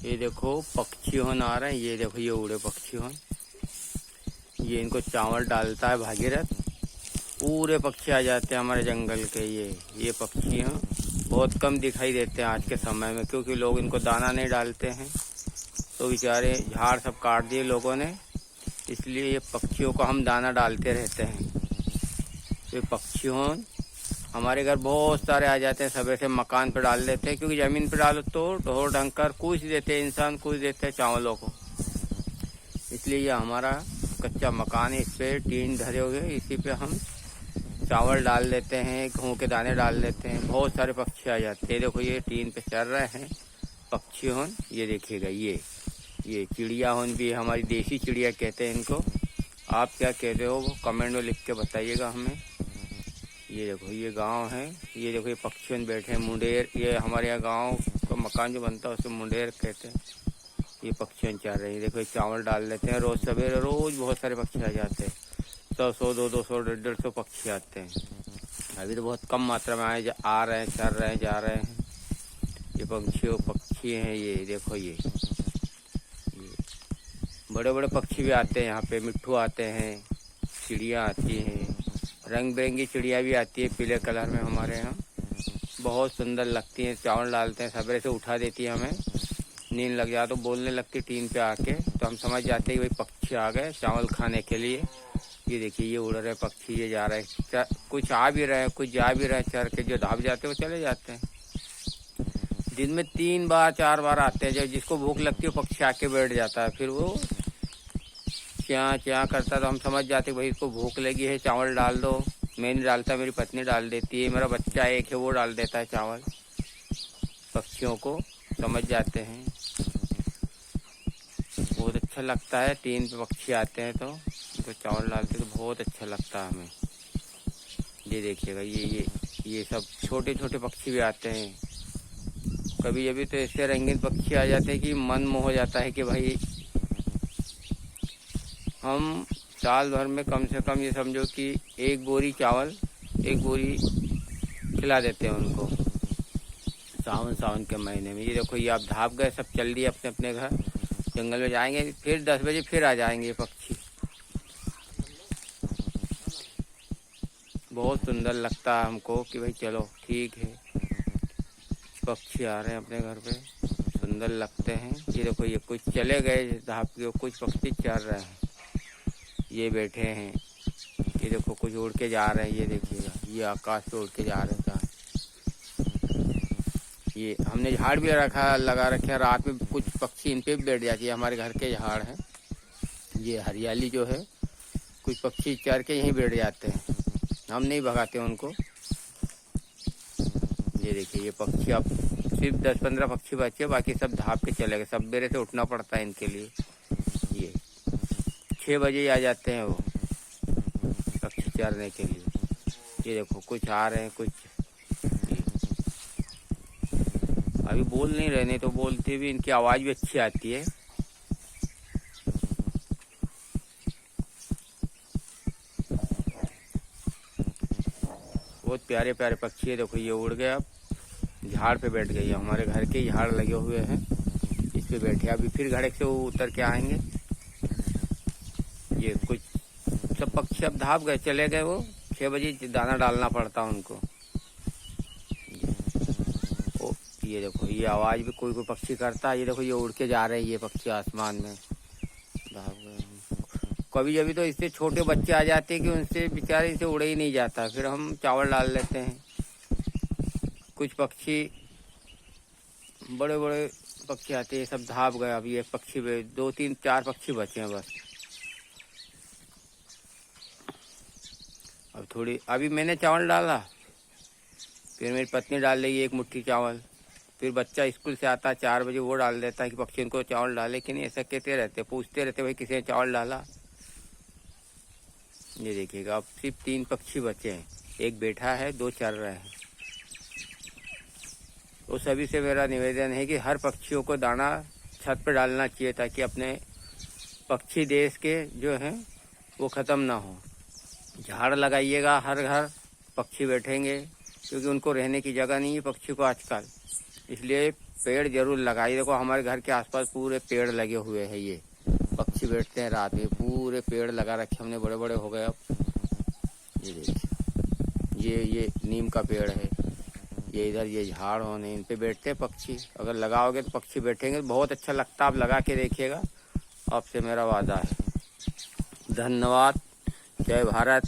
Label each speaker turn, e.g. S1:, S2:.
S1: ये देखो पक्षी होन आ रहे हैं। ये देखो ये उड़े पक्षी होन। ये इनको चावल डालता है भागीरथ। पूरे पक्षी आ जाते हैं हमारे जंगल के। ये पक्षी हैं, बहुत कम दिखाई देते हैं आज के समय में, क्योंकि लोग इनको दाना नहीं डालते हैं। तो बेचारे झाड़ सब काट दिए लोगों ने, इसलिए ये पक्षियों को हम दाना डालते रहते हैं। तो ये पक्षी हों हमारे घर बहुत सारे आ जाते हैं। सवेरे से मकान पर डाल देते हैं, क्योंकि ज़मीन पर डालो तो ढोर ढंकर कुछ देते हैं, इंसान कुछ देते हैं चावलों को। इसलिए ये हमारा कच्चा मकान है, इस पर टीन धरे हुए, इसी पे हम चावल डाल देते हैं, गेहूँ के दाने डाल देते हैं। बहुत सारे पक्षी आ जाते हैं। देखो ये टीन पे चल रहे हैं पक्षी होन। ये देखिएगा ये चिड़िया होन भी हमारी देसी चिड़िया कहते हैं इनको। आप क्या कहते हो वो कमेंट में लिख के बताइएगा हमें। ये देखो ये गांव है। ये देखो ये पक्षी होन बैठे हैं। मुंडेर, ये हमारे यहाँ गांव का मकान जो बनता है उसे मुंडेर कहते हैं। ये पक्षी होन चल रहे हैं। देखो ये चावल डाल देते हैं रोज़ सवेरे। रोज़ बहुत सारे पक्षी आ जाते हैं। 100, 200, 150 पक्षी आते हैं। अभी तो बहुत कम मात्रा में आ रहे हैं, चल रहे हैं, जा रहे हैं। ये पक्षी हैं। ये देखो ये बड़े बड़े पक्षी भी आते हैं यहाँ पे। मिट्ठू आते हैं, चिड़िया आती हैं, रंग बिरंगी चिड़िया भी आती है पीले कलर में हमारे यहाँ। बहुत सुंदर लगती हैं। चावल डालते हैं, सवेरे से उठा देती है हमें। नींद लग जाए तो बोलने लगती टीन पे आके, तो हम समझ जाते हैं कि भाई पक्षी आ गए चावल खाने के लिए। ये देखिए ये उड़ रहे पक्षी, ये जा रहे हैं। कुछ आ भी रहे हैं, कुछ जा भी रहे हैं चढ़ के। जो धाप जाते हैं वो चले जाते हैं। दिन में 3 बार 4 बार आते हैं। जब जिसको भूख लगती है वो पक्षी आके बैठ जाता है। फिर वो च्यां च्यां करता है, तो हम समझ जाते हैं भाई इसको भूख लगी है, चावल डाल दो। मैं नहीं डालता, मेरी पत्नी डाल देती है। मेरा बच्चा एक है वो डाल देता है चावल। पक्षियों को समझ जाते हैं। बहुत अच्छा लगता है। टीन पे पक्षी आते हैं तो उनको चावल डालते तो बहुत अच्छा लगता है हमें। ये देखिएगा ये सब छोटे छोटे पक्षी भी आते हैं। कभी कभी तो ऐसे रंगीन पक्षी आ जाते हैं कि मन मोह हो जाता है कि भाई हम साल भर में कम से कम ये समझो कि 1 बोरी चावल, 1 बोरी खिला देते हैं उनको सावन के महीने में। ये देखो ये आप धाप गए, सब चल दिए अपने अपने घर। जंगल में जाएंगे, फिर 10 बजे फिर आ जाएंगे ये पक्षी। बहुत सुंदर लगता है हमको कि भाई चलो ठीक है, पक्षी आ रहे हैं अपने घर पे, सुंदर लगते हैं। ये देखो ये कुछ चले गए धाप के, कुछ पक्षी चल रहे हैं। ये बैठे हैं। ये देखो कुछ उड़ के जा रहे हैं। ये देखिएगा ये आकाश पे उड़ के जा रहे हैं। ये हमने झाड़ भी लगा रखे हैं। रात में कुछ पक्षी इन पे भी बैठ जाती है। हमारे घर के झाड़ है, ये हरियाली जो है, कुछ पक्षी चढ़ के यहीं बैठ जाते हैं। हम नहीं भगाते उनको। ये देखिए ये पक्षी, अब सिर्फ 10-15 पक्षी बचे, बाकी सब धाप के चले गए। सवेरे से उठना पड़ता है इनके लिए। ये 6 बजे आ जाते हैं वो पक्षी चरने के लिए। ये देखो कुछ आ रहे हैं, कुछ अभी बोल नहीं रहे, नहीं तो बोलते भी। इनकी आवाज़ भी अच्छी आती है। बहुत प्यारे प्यारे पक्षी है। देखो ये उड़ गए, अब झाड़ पे बैठ गई है। हमारे घर के झाड़ लगे हुए हैं, इस पे बैठे। अभी फिर घड़े से वो उतर के आएंगे। ये कुछ सब पक्षी अब धाप गए, चले गए। वो 6 बजे दाना डालना पड़ता उनको। ये देखो ये आवाज़ भी कोई कोई पक्षी करता है। ये देखो ये उड़ के जा रहे हैं ये पक्षी आसमान में, धाप गए। कभी कभी तो इससे छोटे बच्चे आ जाते हैं कि उनसे बेचारे इसे उड़े ही नहीं जाता। फिर हम चावल डाल लेते हैं। कुछ पक्षी बड़े बड़े पक्षी आते हैं, सब धाप गए। अभी एक पक्षी 2, 3, 4 पक्षी बचे हैं बस। अब थोड़ी अभी मैंने चावल डाला, फिर मेरी पत्नी डाल लेगी 1 मुट्ठी चावल। फिर बच्चा स्कूल से आता है 4 बजे, वो डाल देता है कि पक्षी इनको चावल डाले कि नहीं। ऐसा कहते रहते, पूछते रहते भाई किसी ने चावल डाला। ये देखिएगा अब सिर्फ 3 पक्षी बचे हैं। एक बैठा है, 2 चल रहे हैं। तो सभी से मेरा निवेदन है कि हर पक्षियों को दाना छत पर डालना चाहिए, ताकि अपने पक्षी देश के जो हैं वो ख़त्म ना हो। झाड़ लगाइएगा, हर घर पक्षी बैठेंगे, क्योंकि उनको रहने की जगह नहीं है पक्षी को आजकल। इसलिए पेड़ जरूर लगाइए। देखो हमारे घर के आसपास पूरे पेड़ लगे हुए हैं। ये पक्षी बैठते हैं रात में, पूरे पेड़ लगा रखे हमने, बड़े बड़े हो गए अब। ये देखिए, ये नीम का पेड़ है, ये इधर ये झाड़ होने, इन पे बैठते हैं पक्षी। अगर लगाओगे तो पक्षी बैठेंगे, बहुत अच्छा लगता है। आप लगा के देखिएगा, आपसे मेरा वादा है। धन्यवाद। जय भारत।